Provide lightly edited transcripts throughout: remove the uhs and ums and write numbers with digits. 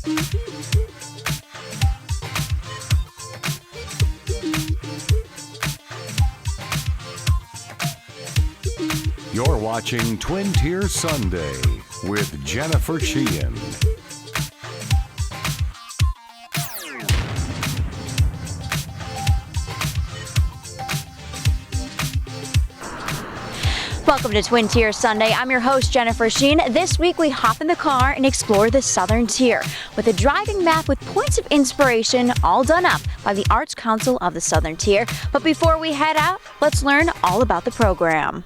You're watching Twin Tier Sunday with Jennifer Sheahen. Welcome to Twin Tier Sunday. I'm your host, Jennifer Sheahen. This week we hop in the car and explore the Southern Tier with a driving map with points of inspiration all done up by the Arts Council of the Southern Tier. But before we head out, let's learn all about the program.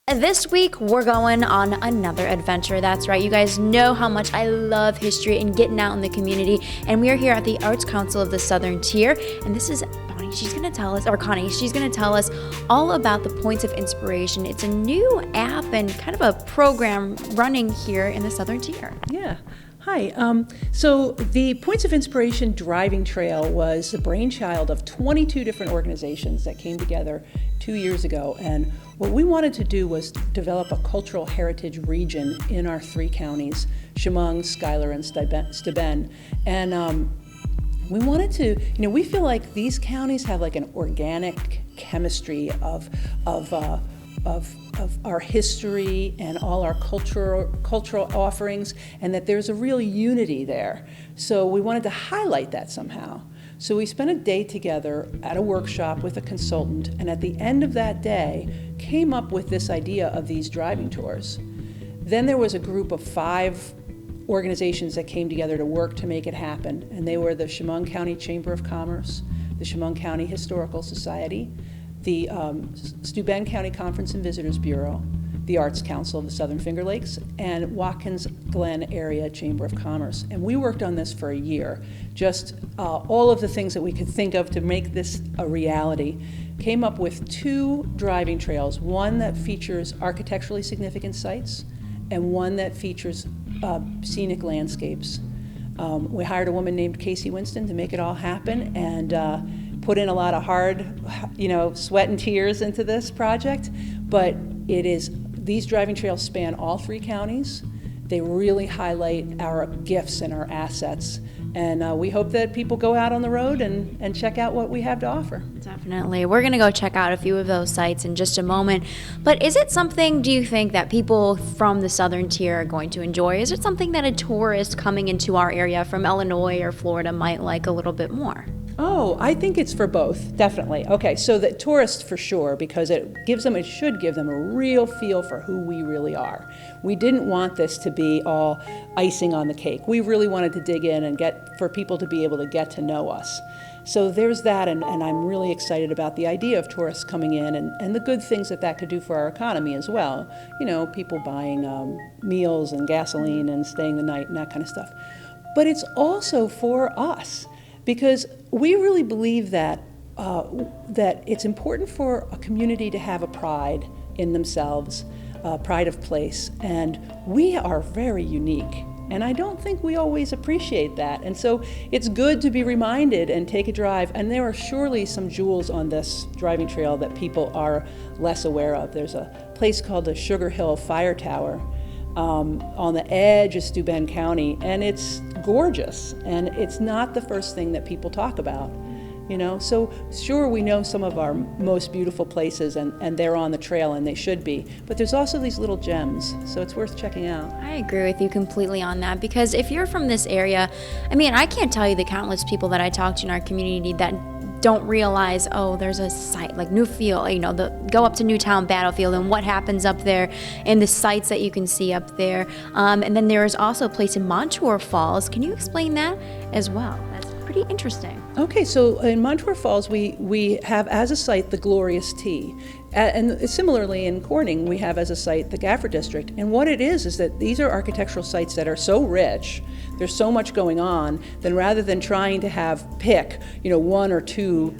This week, we're going on another adventure. That's right. You guys know how much I love history and getting out in the community. And we are here at the Arts Council of the Southern Tier. And this is Bonnie. She's going to tell us, or Connie, she's going to tell us all about the Points of Inspiration. It's a new app and kind of a program running here in the Southern Tier. Yeah. Hi. So the Points of Inspiration driving trail was the brainchild of 22 different organizations that came together 2 years ago. And what we wanted to do was develop a cultural heritage region in our three counties, Chemung, Schuyler, and Steuben. And we wanted to, we feel like these counties have like an organic chemistry of our history and all our cultural offerings, and that there's a real unity there. So we wanted to highlight that somehow. So we spent a day together at a workshop with a consultant, and at the end of that day came up with this idea of these driving tours. Then there was a group of 5 organizations that came together to work to make it happen, and they were the Chemung County Chamber of Commerce, the Chemung County Historical Society, the Steuben County Conference and Visitors Bureau, the Arts Council of the Southern Finger Lakes, and Watkins Glen Area Chamber of Commerce. And we worked on this for a year, just all of the things that we could think of to make this a reality. Came up with 2 driving trails, one that features architecturally significant sites, and one that features scenic landscapes. We hired a woman named Casey Winston to make it all happen, and put in a lot of hard, sweat and tears into this project. But these driving trails span all 3 counties. They really highlight our gifts and our assets. And we hope that people go out on the road and check out what we have to offer. Definitely. We're going to go check out a few of those sites in just a moment. But is it something, do you think, that people from the Southern Tier are going to enjoy? Is it something that a tourist coming into our area from Illinois or Florida might like a little bit more? Oh, I think it's for both, definitely. Okay, so the tourists for sure, because it should give them a real feel for who we really are. We didn't want this to be all icing on the cake. We really wanted to dig in and for people to be able to get to know us. So there's that, and I'm really excited about the idea of tourists coming in and the good things that could do for our economy as well. People buying meals and gasoline and staying the night and that kind of stuff. But it's also for us, because we really believe that it's important for a community to have a pride in themselves, pride of place, and we are very unique. And I don't think we always appreciate that. And so it's good to be reminded and take a drive. And there are surely some jewels on this driving trail that people are less aware of. There's a place called the Sugar Hill Fire Tower on the edge of Steuben County, and it's gorgeous. And it's not the first thing that people talk about. So sure, we know some of our most beautiful places, and they're on the trail, and they should be, but there's also these little gems, so it's worth checking out. I agree with you completely on that, because if you're from this area, I can't tell you the countless people that I talk to in our community that don't realize, there's a site like Newfield, go up to Newtown Battlefield and what happens up there and the sites that you can see up there. And then there is also a place in Montour Falls. Can you explain that as well? That's pretty interesting. Okay, so in Montour Falls, we have as a site the Glorious Tea. And similarly in Corning, we have as a site the Gafford District. And what it is that these are architectural sites that are so rich, there's so much going on, then rather than trying to pick 1 or 2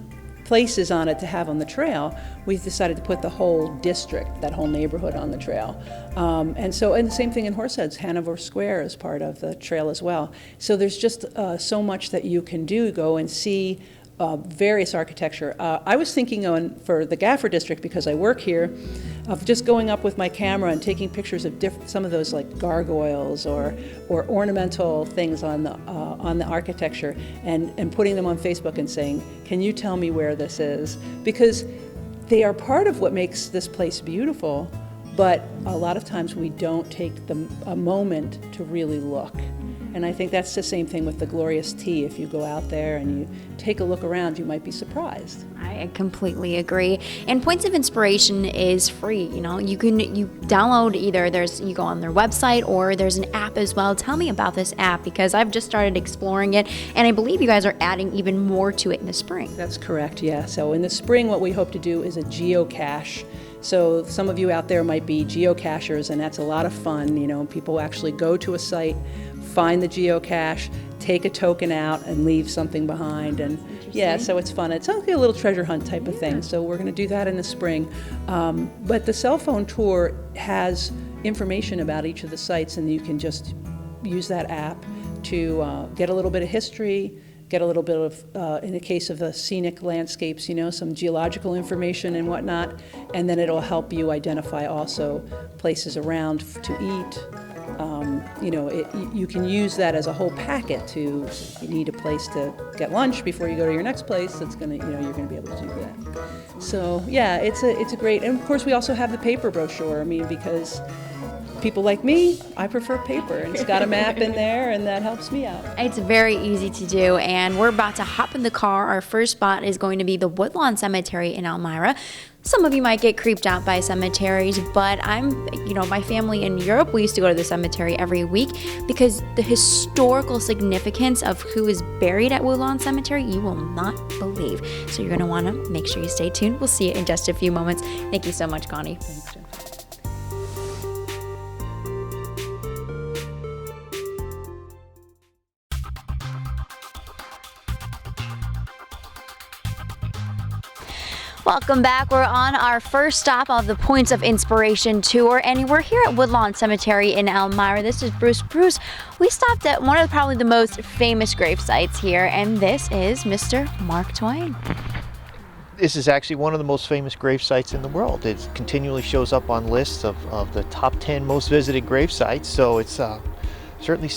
places on it to have on the trail, we've decided to put the whole district, that whole neighborhood on the trail. And the same thing in Horseheads, Hanover Square is part of the trail as well. So there's just so much that you can do, go and see various architecture. I was thinking for the Gaffer District, because I work here, of just going up with my camera and taking pictures of some of those like gargoyles or ornamental things on the architecture and putting them on Facebook and saying, can you tell me where this is? Because they are part of what makes this place beautiful, but a lot of times we don't take a moment to really look. And I think that's the same thing with the Glorious Tea. If you go out there and you take a look around, you might be surprised. I completely agree. And Points of Inspiration is free. You download you go on their website, or there's an app as well. Tell me about this app, because I've just started exploring it, and I believe you guys are adding even more to it in the spring. That's correct, yeah. So in the spring, what we hope to do is a geocache. So some of you out there might be geocachers, and that's a lot of fun. People actually go to a site, find the geocache, take a token out, and leave something behind. And yeah, so it's fun. It's like a little treasure hunt type of thing. So we're going to do that in the spring. But the cell phone tour has information about each of the sites, and you can just use that app to get a little bit of history, get a little bit of, in the case of the scenic landscapes, some geological information and whatnot, and then it'll help you identify also places around to eat. You can use that as a whole packet you need a place to get lunch before you go to your next place. That's you're gonna be able to do that. So yeah, it's a great, and of course we also have the paper brochure. Because people like me, I prefer paper, and it's got a map in there, and that helps me out. It's very easy to do, and we're about to hop in the car. Our first spot is going to be the Woodlawn Cemetery in Elmira. Some of you might get creeped out by cemeteries, but my family in Europe, we used to go to the cemetery every week, because the historical significance of who is buried at Woodlawn Cemetery, you will not believe. So you're going to want to make sure you stay tuned. We'll see you in just a few moments. Thank you so much, Connie. Thanks, Jen. Welcome back. We're on our first stop of the Points of Inspiration tour, and we're here at Woodlawn Cemetery in Elmira. This is Bruce. Bruce, we stopped at one of probably the most famous grave sites here, and this is Mr. Mark Twain. This is actually one of the most famous grave sites in the world. It continually shows up on lists of the top 10 most visited grave sites, so it's certainly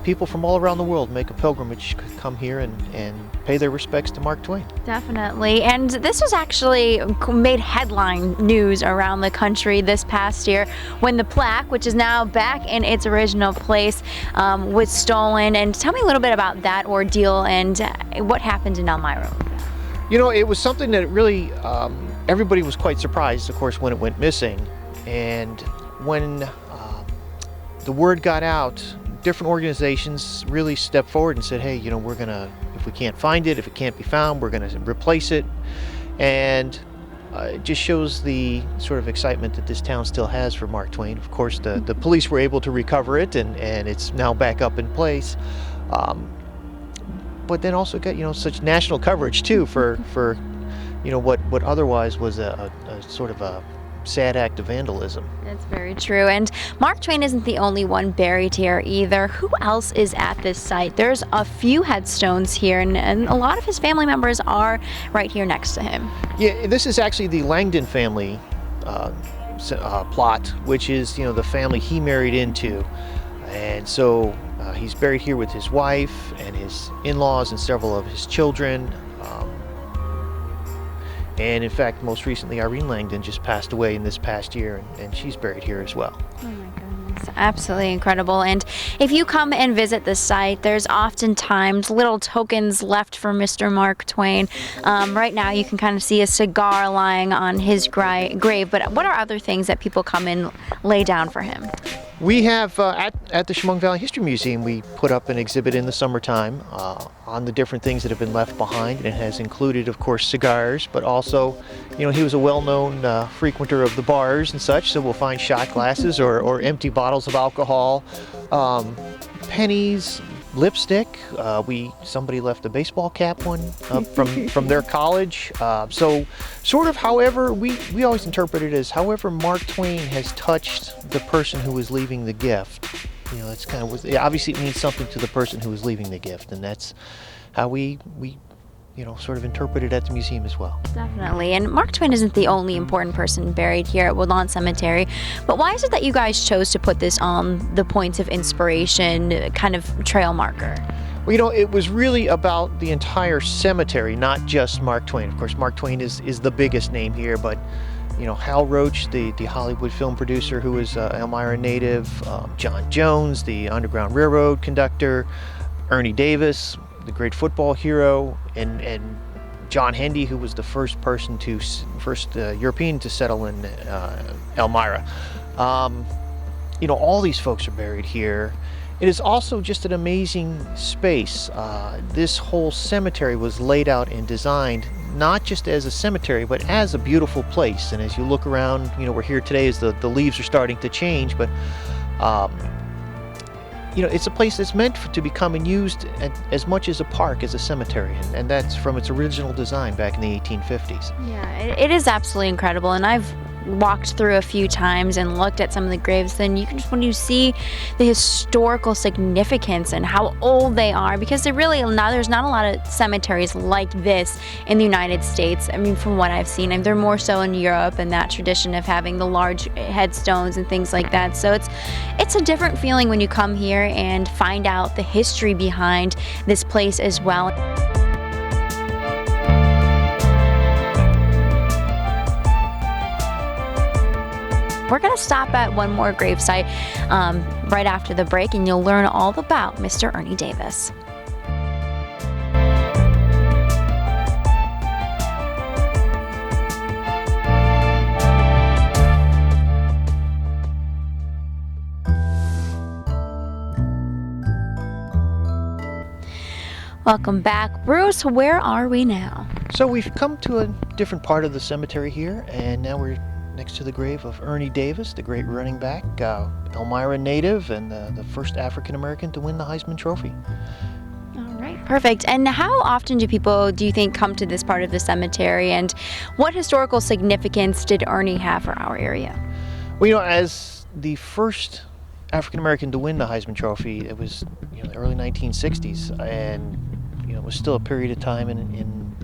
people from all around the world make a pilgrimage, come here and pay their respects to Mark Twain. Definitely. And this was actually made headline news around the country this past year when the plaque, which is now back in its original place, was stolen. And tell me a little bit about that ordeal and what happened in Elmira. It was something that really everybody was quite surprised, of course, when it went missing. And when the word got out, different organizations really stepped forward and said, hey, we're gonna, if we can't find it, if it can't be found, we're gonna replace it. And it just shows the sort of excitement that this town still has for Mark Twain. Of course, the police were able to recover it, and it's now back up in place. But then also got, such national coverage too for what otherwise was a sort of a sad act of vandalism. That's very true. And Mark Twain isn't the only one buried here either. Who else is at this site? There's a few headstones here, and a lot of his family members are right here next to him. Yeah, this is actually the Langdon family plot, which is, the family he married into. And so he's buried here with his wife and his in-laws and several of his children. And in fact, most recently, Irene Langdon just passed away in this past year, and she's buried here as well. Oh my goodness, absolutely incredible. And if you come and visit the site, there's oftentimes little tokens left for Mr. Mark Twain. Right now, you can kind of see a cigar lying on his grave, but what are other things that people come and lay down for him? We have, at the Chemung Valley History Museum, we put up an exhibit in the summertime on the different things that have been left behind, and it has included, of course, cigars, but also, he was a well-known frequenter of the bars and such, so we'll find shot glasses or empty bottles of alcohol, pennies, lipstick. Somebody left a baseball cap from their college. So sort of, however, we always interpret it as however Mark Twain has touched the person who was leaving the gift. That's kind of, obviously it means something to the person who was leaving the gift, and that's how we sort of interpreted at the museum as well. Definitely. And Mark Twain isn't the only important person buried here at Woodlawn Cemetery. But why is it that you guys chose to put this on the Points of Inspiration kind of trail marker? Well, it was really about the entire cemetery, not just Mark Twain. Of course, Mark Twain is the biggest name here, but Hal Roach, the Hollywood film producer who is Elmira native, John Jones, the Underground Railroad conductor, Ernie Davis, the great football hero, and John Hendy, who was the first European to settle in Elmira. All these folks are buried here. It is also just an amazing space. This whole cemetery was laid out and designed not just as a cemetery, but as a beautiful place. And as you look around, we're here today as the leaves are starting to change, but it's a place that's meant to become and used as much as a park as a cemetery, and that's from its original design back in the 1850s. Yeah, it is absolutely incredible, and I've walked through a few times and looked at some of the graves, then you can just, when you see the historical significance and how old they are, because there's not a lot of cemeteries like this in the United States. I mean, from what I've seen, and they're more so in Europe and that tradition of having the large headstones and things like that. So it's a different feeling when you come here and find out the history behind this place as well. We're going to stop at one more gravesite right after the break, and you'll learn all about Mr. Ernie Davis. Welcome back. Bruce, where are we now? So we've come to a different part of the cemetery here, and now we're next to the grave of Ernie Davis, the great running back, Elmira native, and the first African-American to win the Heisman Trophy. All right, perfect. And how often do people, do you think, come to this part of the cemetery, and what historical significance did Ernie have for our area? Well, as the first African-American to win the Heisman Trophy, it was the early 1960s, and it was still a period of time in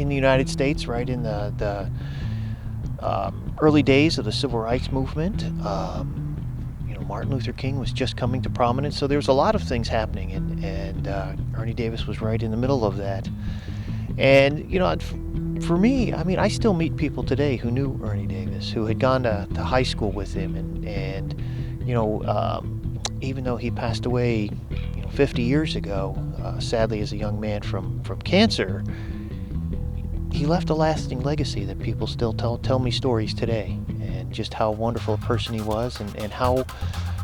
the United States, right in the early days of the Civil Rights Movement. Martin Luther King was just coming to prominence, so there was a lot of things happening, and Ernie Davis was right in the middle of that. And for me, I mean, I still meet people today who knew Ernie Davis, who had gone to high school with him, and even though he passed away 50 years ago, sadly as a young man from cancer, he left a lasting legacy that people still tell me stories today, and just how wonderful a person he was, and how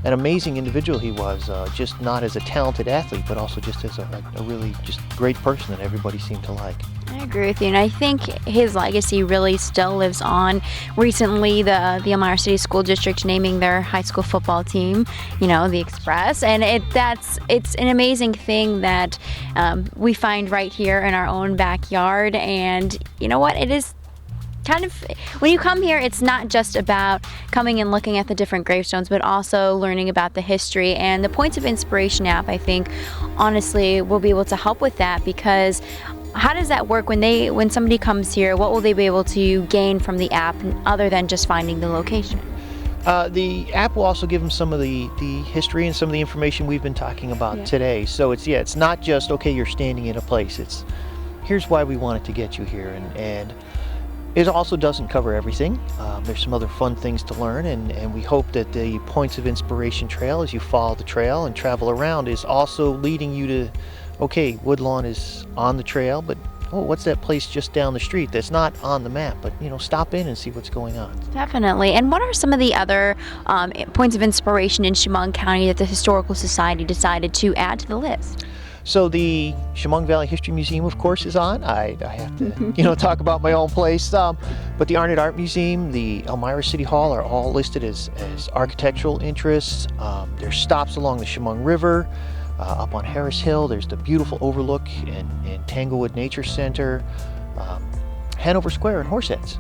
an amazing individual he was, just not as a talented athlete, but also just as a really just great person that everybody seemed to like. I agree with you, and I think his legacy really still lives on. Recently, the Elmira City School District naming their high school football team, the Express, and it's an amazing thing that we find right here in our own backyard. And you know what? It is kind of, when you come here, it's not just about coming and looking at the different gravestones, but also learning about the history. And the Points of Inspiration app, I think, honestly, will be able to help with that, because how does that work when somebody comes here? What will they be able to gain from the app other than just finding the location? The app will also give them some of the history and some of the information we've been talking about today. So it's not just, okay, you're standing in a place. It's, here's why we wanted to get you here. And it also doesn't cover everything. There's some other fun things to learn, and we hope that the Points of Inspiration trail, as you follow the trail and travel around, is also leading you to, okay, Woodlawn is on the trail, but what's that place just down the street that's not on the map? But stop in and see what's going on. Definitely. And what are some of the other points of inspiration in Chemung County that the Historical Society decided to add to the list? So the Chemung Valley History Museum, of course, is on. I have to, talk about my own place. But the Arnett Art Museum, the Elmira City Hall are all listed as architectural interests. There's stops along the Chemung River. Up on Harris Hill, there's the beautiful overlook in Tanglewood Nature Center. Hanover Square and Horseheads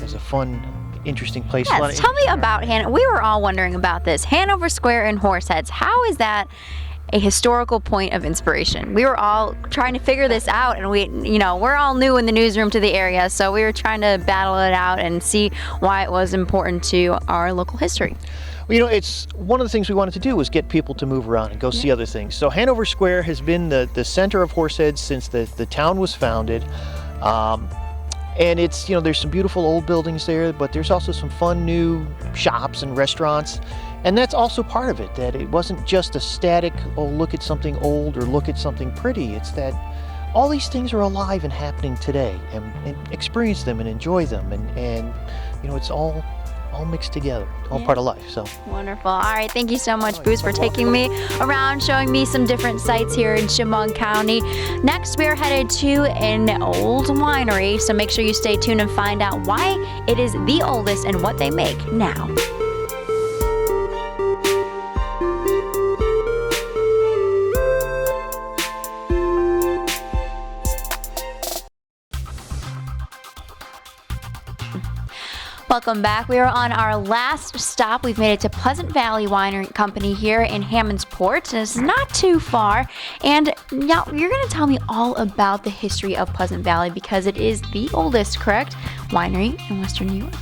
is a fun, interesting place. Yes, tell me about Hanover. We were all wondering about this. Hanover Square and Horseheads. How is that a historical point of inspiration. We were all trying to figure this out, and we're all new in the newsroom to the area, so we were trying to battle it out and see why it was important to our local history. Well, it's one of the things we wanted to do was get people to move around and go see other things. So Hanover Square has been the center of Horseheads since the town was founded. And it's, there's some beautiful old buildings there, but there's also some fun new shops and restaurants. And that's also part of it, that it wasn't just a static, look at something old or look at something pretty. It's that all these things are alive and happening today, and experience them and enjoy them. And it's all mixed together, all part of life. So wonderful. All right, thank you so much, Bruce, for taking me around, showing me some different sites here in Chemung County. Next, we're headed to an old winery, so make sure you stay tuned and find out why it is the oldest and what they make now. Welcome back. We are on our last stop. We've made it to Pleasant Valley Winery Company here in Hammondsport. It's not too far. And now you're going to tell me all about the history of Pleasant Valley because it is the oldest, correct, winery in Western New York.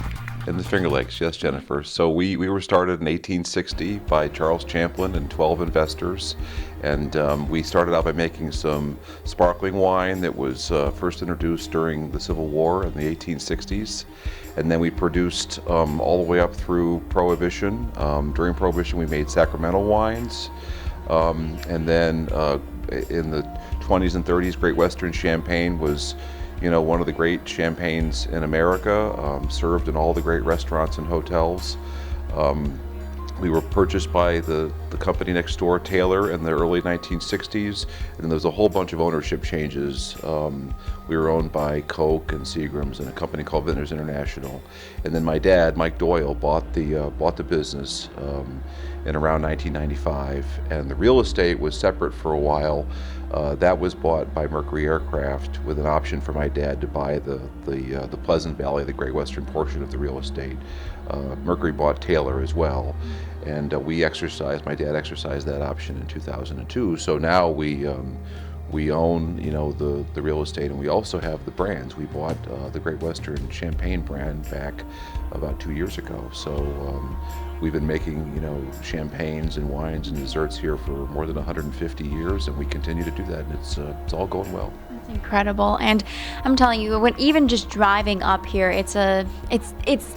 In the Finger Lakes, yes, Jennifer. So we were started in 1860 by Charles Champlin and 12 investors. And we started out by making some sparkling wine that was first introduced during the Civil War in the 1860s. And then we produced all the way up through Prohibition. During Prohibition, we made sacramental wines. And then in the 20s and 30s, Great Western Champagne was one of the great champagnes in America, served in all the great restaurants and hotels. We were purchased by the company next door, Taylor, in the early 1960s, and there was a whole bunch of ownership changes. We were owned by Coke and Seagram's and a company called Vintners International. And then my dad, Mike Doyle, bought the business in around 1995, and the real estate was separate for a while. That was bought by Mercury Aircraft with an option for my dad to buy the Pleasant Valley, the Great Western portion of the real estate. Mercury bought Taylor as well, and my dad exercised that option in 2002. So now we own the real estate, and we also have the brands. We bought the Great Western Champagne brand back about 2 years ago. So we've been making champagnes and wines and desserts here for more than 150 years, and we continue to do that, and it's all going well. That's incredible. And I'm telling you, when even just driving up here, it's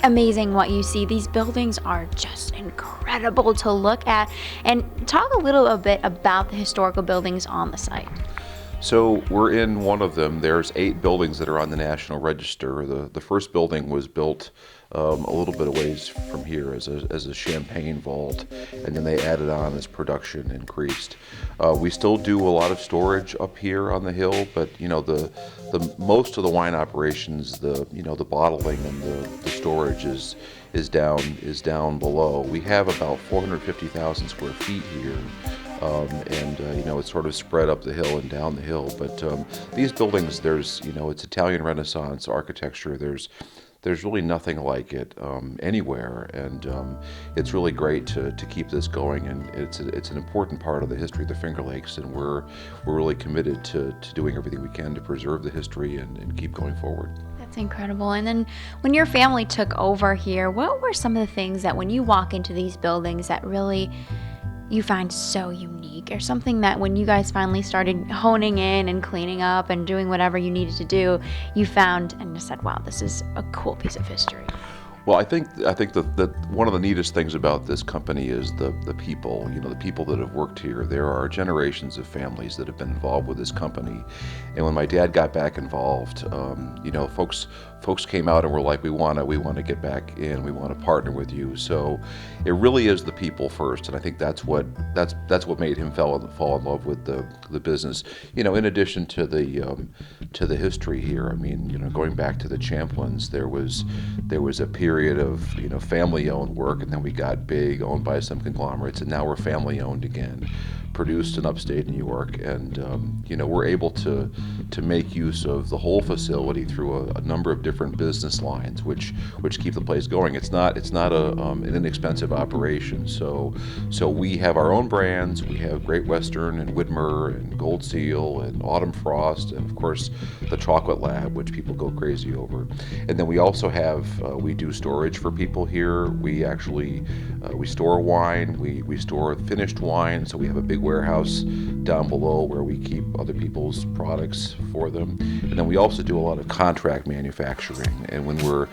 amazing what you see. These buildings are just incredible to look at. And talk a little bit about the historical buildings on the site. So we're in one of them. There's 8 buildings that are on the National Register. The first building was built a little bit of ways from here as a champagne vault, and then they added on as production increased. We still do a lot of storage up here on the hill, but the most of the wine operations, the bottling and the storage is down below. We have about 450,000 square feet here. It's sort of spread up the hill and down the hill. But these buildings, it's Italian Renaissance architecture. There's really nothing like it anywhere, and it's really great to keep this going. And it's an important part of the history of the Finger Lakes, and we're really committed to doing everything we can to preserve the history and keep going forward. That's incredible. And then when your family took over here, what were some of the things that when you walk into these buildings that really you find so unique, or something that when you guys finally started honing in and cleaning up and doing whatever you needed to do, you found and just said, wow, this is a cool piece of history? Well, I think that one of the neatest things about this company is the people. The people that have worked here. There are generations of families that have been involved with this company, and when my dad got back involved, folks came out and were like, we want to get back in. We want to partner with you. So it really is the people first, and I think that's what made him fall in love with the business. In addition to the history here. I mean, going back to the Champlins, there was a period of family-owned work, and then we got big, owned by some conglomerates, and now we're family-owned again. produced in upstate New York, and we're able to make use of the whole facility through a number of different business lines, which keep the place going. It's not an inexpensive operation. So we have our own brands. We have Great Western and Widmer and Gold Seal and Autumn Frost, and of course the Chocolate Lab, which people go crazy over. And then we also have we do storage for people here. We actually we store wine. We store finished wine. So we have a big warehouse down below where we keep other people's products for them. And then we also do a lot of contract manufacturing. And when we're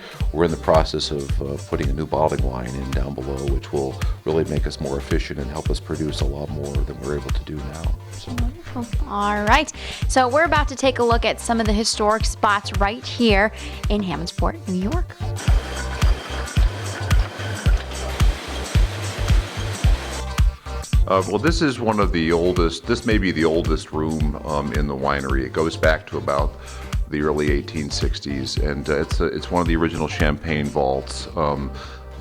in the process of putting a new bottling line in down below, which will really make us more efficient and help us produce a lot more than we're able to do now. So. Wonderful. All right. So we're about to take a look at some of the historic spots right here in Hammondsport, New York. Well, this is one of the oldest, this may be the oldest room in the winery. It goes back to about the early 1860s, and it's one of the original champagne vaults.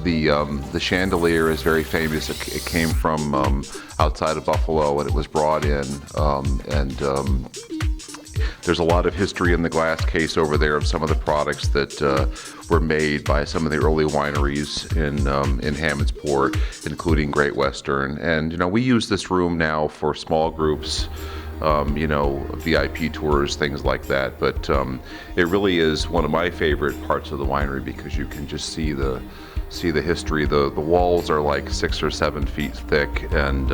The chandelier is very famous. It came from outside of Buffalo, and it was brought in, there's a lot of history in the glass case over there of some of the products that were made by some of the early wineries in Hammondsport, including Great Western. And we use this room now for small groups, VIP tours, things like that. But it really is one of my favorite parts of the winery because you can just see the history. The walls are like 6 or 7 feet thick, and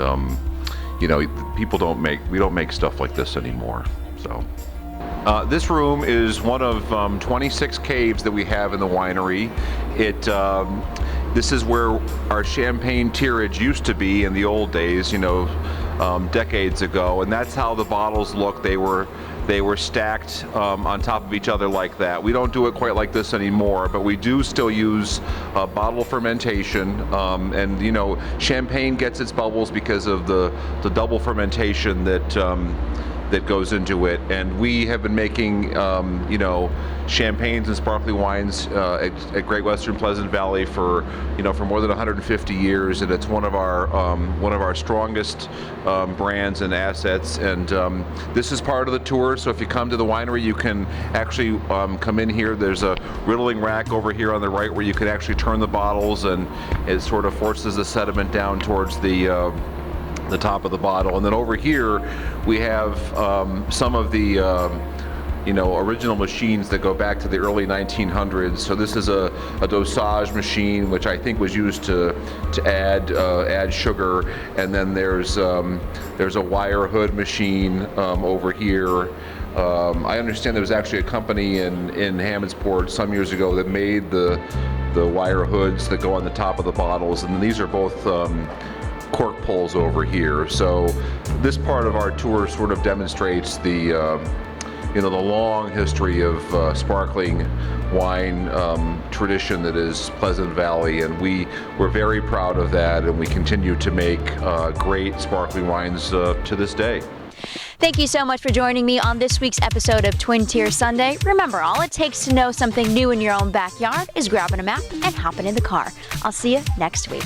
we don't make stuff like this anymore. So. This room is one of 26 caves that we have in the winery. This is where our champagne tierage used to be in the old days, decades ago, and that's how the bottles look. They were stacked on top of each other like that. We don't do it quite like this anymore, but we do still use bottle fermentation, and champagne gets its bubbles because of the double fermentation that goes into it. And we have been making champagnes and sparkling wines at Great Western Pleasant Valley for more than 150 years, and it's one of our strongest brands and assets. And this is part of the tour, so if you come to the winery, you can actually come in here. There's a riddling rack over here on the right where you can actually turn the bottles, and it sort of forces the sediment down towards the top of the bottle. And then over here we have some of the original machines that go back to the early 1900s. So this is a dosage machine, which I think was used to add sugar. And then there's a wire hood machine over here. I understand there was actually a company in Hammondsport some years ago that made the wire hoods that go on the top of the bottles, and these are both cork pulls over here. So this part of our tour sort of demonstrates the long history of sparkling wine tradition that is Pleasant Valley, and we're very proud of that, and we continue to make great sparkling wines to this day. Thank you so much for joining me on this week's episode of Twin Tier Sunday. Remember, all it takes to know something new in your own backyard is grabbing a map and hopping in the car. I'll see you next week.